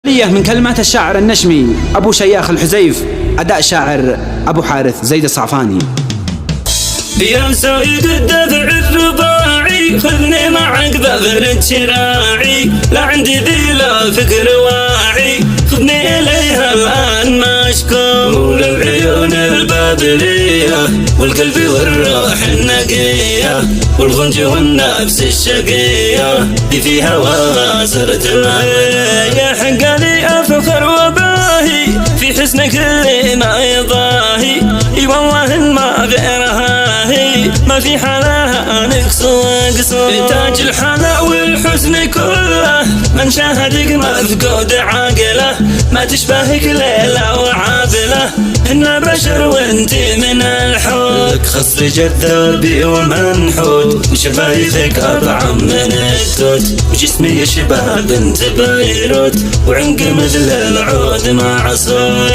من كلمات الشاعر النشمي أبو شياخ الحزيف، أداء شاعر أبو حارث زيد الصعفاني. يا سيد الدفع الرباعي خذني معك بذر شراعي، لا عندي ذي لا فكر واعي، خذني إليها الآن مشكور. العيون البابلية والقلب والروح النقية والغنج والنفس الشقية دي في هواها صرت يا حق لي أفخر وباهي في حسنك اللي ما يضاهي. اي والله ما غيرها ما في حلاها نقص وقصور. تاج الحلا والحسن كله من شاهدك مفقود عاقله، ما تشبهك ليلة وعابله، إن بشر وانت من الحوت. خصري جذابي ومنحوت وشفايفك أطعم من التوت، وجسمي يشبه بنت بيروت وعنق مثل العود مع صوت.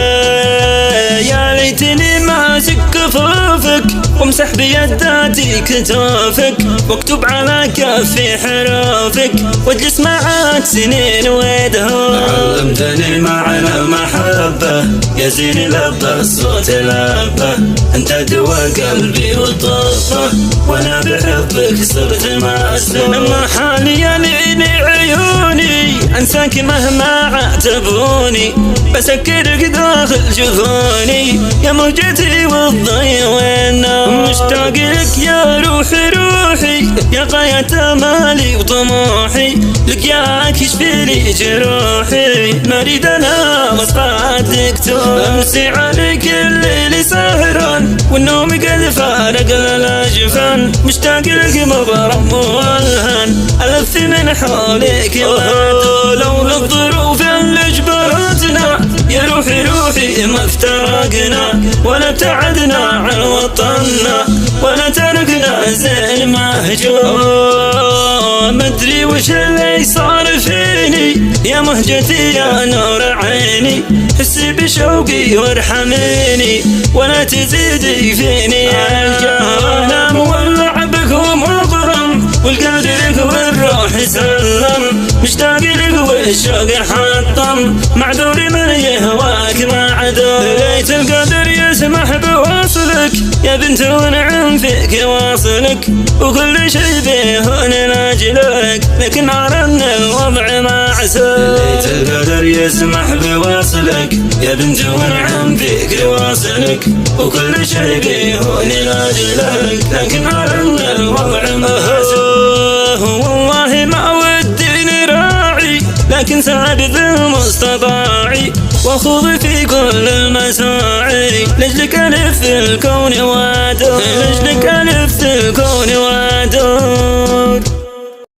يا ليتني ماسك كفوفك وامسح بيداتي كتوفك واكتب على كفي حروفك واجلس معاك سنين ودهور. علمتني معنى المحبة يا زيني لبى الصوت لبى، انت دوا قلبي وطفه وانا بحبك صرت مسلوب. لما حالي يلعن عيوني انساك مهما عاتبوني، بسكرك داخل جفوني يا موجتي والضي والنوم. مشتاق لك يا روحي روحي يا غاية امالي وطموحي، لقياك يشفي لي جروحي، ما اريد انا مصفات دكتور. امسي عليك الليل سهران والنوم قد فارق الاجفان، مشتاق لك مبرم والهان الف من حولك لولا الظروف اللي جبرتنا يا روحي روحي ما افترقنا ولا ابتعدنا عن وطننا ولا تركنا زين مهجور. مدري وش اللي صار فيني يا مهجتي يا نور عيني، حسي بشوقي وارحميني ولا تزيدي فيني الجهل. مولع بك ومغرم والقلب لك والروح سلم، مشتاق لك والشوق حطم، معذوري من يهواك ما عذور. ليت القدر يسمح بوصلك يا بنت ونعم فيك واصلك، وكل شي بيهون لاجلك لكن عرفنا الوضع معسول. ليت القدر يسمح بوصلك يا بنت ونعم فيك واصلك، وكل شي بيهون لاجلك لكن عرفنا الوضع معسول. والله ما ودي راعي لكن سعد ذي المستطاعي واخوض في كل المساعي، لجلك الف الكون وادور، لجلك الف الكون